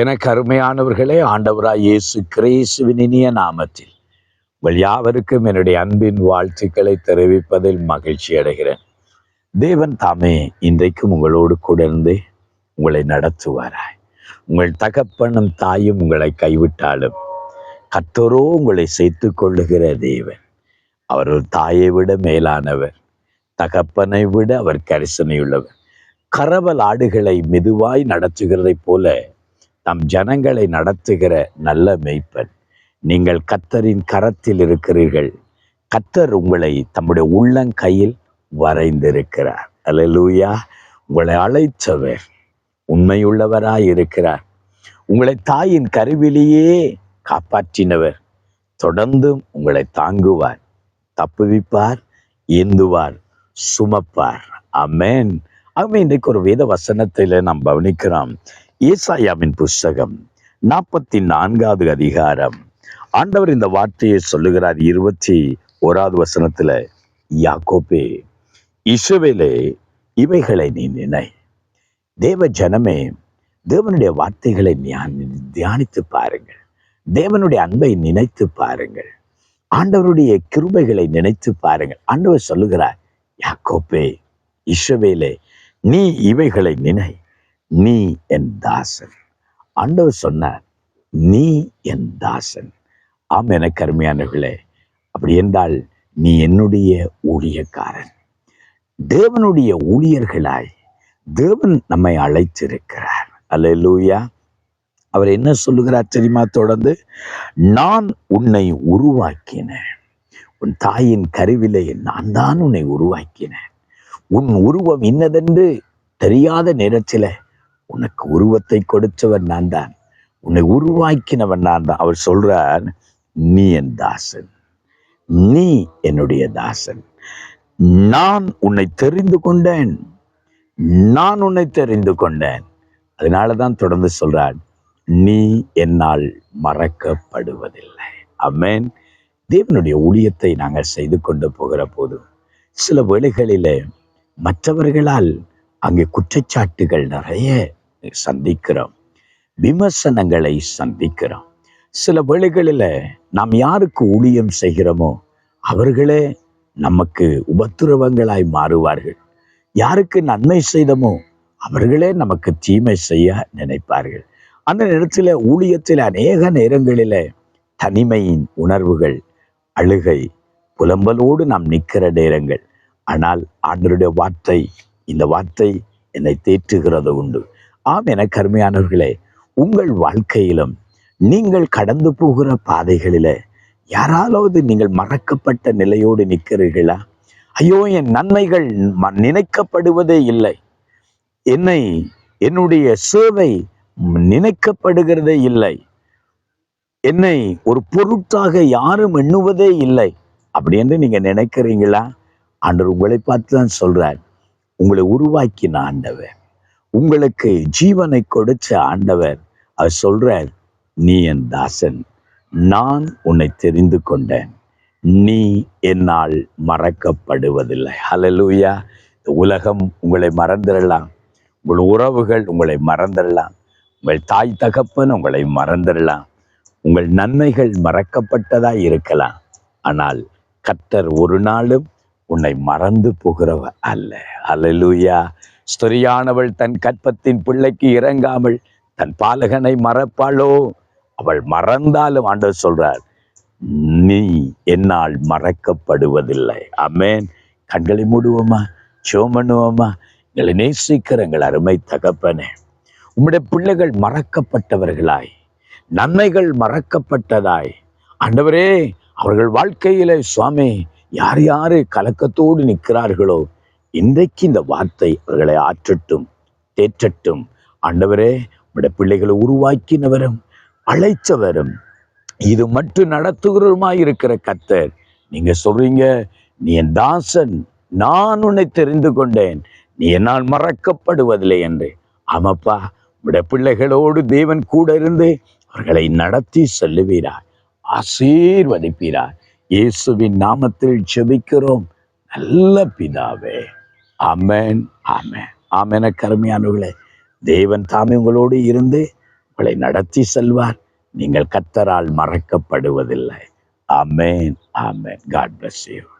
எனக்கு அருமையானவர்களே, ஆண்டவராய் இயேசு கிறிஸ்துவின் இனிய நாமத்தில் உங்கள் யாவருக்கும் என்னுடைய அன்பின் வாழ்த்துக்களை தெரிவிப்பதில் மகிழ்ச்சி அடைகிறேன். தேவன் தாமே இன்றைக்கும் உங்களோடு கூட இருந்து உங்களை நடத்துவாராய். உங்கள் தகப்பனும் தாயும் உங்களை கைவிட்டாலும் கர்த்தரோ உங்களை சேர்த்து கொள்ளுகிற தேவன். அவர் ஒரு தாயை விட மேலானவர், தகப்பனை விட அவர் கரிசனையுள்ளவர். கறவல் ஆடுகளை மெதுவாய் நடத்துகிறதை போல தம் ஜனங்களை நடத்துகிற நல்ல மேய்ப்பன். நீங்கள் கர்த்தரின் கரத்தில் இருக்கிறீர்கள். கர்த்தர் உங்களை தம்முடைய உள்ளங்கையில் வரைந்திருக்கிறார். அல்லேலூயா. உங்களை அழைத்தவர் உண்மையுள்ளவராய் இருக்கிறார். உங்களை தாயின் கருவிலேயே காப்பாற்றினவர் தொடர்ந்தும் உங்களை தாங்குவார், தப்புவிப்பார், ஏந்துவார், சுமப்பார். ஆமென். ஆகவே இன்றைக்கு ஒரு வேத வசனத்தில நாம் கவனிக்கிறோம். ஏசாயாவின் புஸ்தகம் 44வது அதிகாரம். ஆண்டவர் இந்த வார்த்தையை சொல்லுகிறார் 21வது வசனத்துல, யாக்கோபே, இஸ்ரவேலே, இவைகளை நீ நினை. தேவ ஜனமே, தேவனுடைய வார்த்தைகளை தியானித்து பாருங்கள். தேவனுடைய அன்பை நினைத்து பாருங்கள். ஆண்டவருடைய கிருபைகளை நினைத்து பாருங்கள். ஆண்டவர் சொல்லுகிறார், யாக்கோபே, இஸ்ரவேலே, நீ இவைகளை நினை, நீ என் தாசன். ஆண்டவர் சொன்னார், நீ என் தாசன். ஆம், எனக்கு அருமையானவர்களே, அப்படி என்றால் நீ என்னுடைய ஊழியக்காரன். தேவனுடைய ஊழியர்களாய் தேவன் நம்மை அழைத்திருக்கிறார். அல்லேலூயா. அவர் என்ன சொல்லுகிறார் தெரியுமா? தொடர்ந்து, நான் உன்னை உருவாக்கினேன், உன் தாயின் கருவிலே நான் தான் உன்னை உருவாக்கினேன். உன் உருவம் இன்னதென்று தெரியாத நேரத்தில் உனக்கு உருவத்தை கொடுத்தவன் நான் தான், உன்னை உருவாக்கினவன் நான் தான். அவர் சொல்றார், நீ என் தாசன், நீ என்னுடைய தாசன். நான் உன்னை தெரிந்து கொண்டேன், நான் உன்னை தெரிந்து கொண்டேன். அதனாலதான் தொடர்ந்து சொல்றார், நீ என்னால் மறக்கப்படுவதில்லை. ஆமென். தேவனுடைய ஊழியத்தை நாங்கள் செய்து கொண்டு போகிற போது சில வேளைகளிலே மற்றவர்களால் அங்கே குற்றச்சாட்டுகள் நிறைய சந்திக்கிறோம், விமர்சனங்களை சந்திக்கிறோம். சில வேளைகளில் நாம் யாருக்கு ஊழியம் செய்கிறோமோ அவர்களே நமக்கு உபத்திரவங்களாய் மாறுவார்கள். யாருக்கு நன்மை செய்தமோ அவர்களே நமக்கு தீமை செய்ய நினைப்பார்கள். அந்த நேரத்தில் ஊழியத்தில் அநேக நேரங்களில் தனிமையின் உணர்வுகள், அழுகை, புலம்பலோடு நாம் நிற்கிற நேரங்கள். ஆனால் ஆண்டவருடைய வார்த்தை, இந்த வார்த்தை என்னை தேற்றுகிறது உண்டு. ஆம், எனக்கு அருமையானவர்களே, உங்கள் வாழ்க்கையிலும் நீங்கள் கடந்து போகிற பாதைகளில யாராலாவது நீங்கள் மறக்கப்பட்ட நிலையோடு நிற்கிறீர்களா? ஐயோ, என் நன்மைகள் நினைக்கப்படுவதே இல்லை, என்னுடைய சேவை நினைக்கப்படுகிறதே இல்லை, என்னை ஒரு பொருட்டாக யாரும் எண்ணுவதே இல்லை அப்படி என்று நீங்க நினைக்கிறீங்களா? ஆண்டவர் உங்களை பார்த்து தான் சொல்றார், உங்களை உருவாக்கின ஆண்டவர், உங்களுக்கு ஜீவனை கொடுத்த ஆண்டவர். அவர் சொல்றார், நீ என் தாசன், நான் உன்னை தெரிந்து கொண்டேன், நீ என்னால் மறக்கப்படுவதில்லை. ஹல்லேலூயா. உலகம் உங்களை மறந்துடலாம், உங்கள் உறவுகள் உங்களை மறந்துடலாம், உங்கள் தாய் தகப்பன் உங்களை மறந்துடலாம், உங்கள் நன்மைகள் மறக்கப்பட்டதா இருக்கலாம். ஆனால் கர்த்தர் ஒரு நாளும் உன்னை மறந்து போகிறவர் அல்ல. அல்லேலூயா. ஸ்திரியானவள் தன் கற்பத்தின் பிள்ளைக்கு இறங்காமல் தன் பாலகனை மறப்பாளோ? அவள் மறந்தாலும் ஆண்டவர் சொல்றார், நீ என்னால் மறக்கப்படுவதில்லை. ஆமென். கண்களை மூடுவோமா, ஜெபம் பண்ணுவோமா? எங்களை நேசிக்கிற எங்கள் அருமை தகப்பனே, உம்முடைய பிள்ளைகள் மறக்கப்பட்டவர்களாய், நன்மைகள் மறக்கப்பட்டதாய் ஆண்டவரே, அவர்கள் வாழ்க்கையில சுவாமி யார் யாரு கலக்கத்தோடு நிற்கிறார்களோ, இன்றைக்கு இந்த வார்த்தை அவர்களை ஆற்றட்டும், தேற்றட்டும். ஆண்டவரே, உடைய பிள்ளைகளை உருவாக்கினவரும் அழைத்தவரும் இது மட்டும் நடத்துகிறவருமாய் இருக்கிற கர்த்தர், நீங்க சொல்றீங்க, நீ என் தாசன், நான் உன்னை தெரிந்து கொண்டேன், நீ என்னால் மறக்கப்படுவதில்லை என்று. ஆமாப்பா, உடைய பிள்ளைகளோடு தேவன் கூட இருந்து அவர்களை நடத்தி செல்லுவீரார், ஆசீர்வதிப்பீரார். இயேசுவின் நாமத்தில் ஜெபிக்கிறோம் நல்ல பிதாவே. ஆமென், ஆமென், ஆமென். கருமையானவர்களே, தேவன் தாமே உங்களோடு இருந்து உங்களை நடத்தி செல்வார். நீங்கள் கர்த்தரால் மறக்கப்படுவதில்லை. ஆமென், ஆமென். God bless you.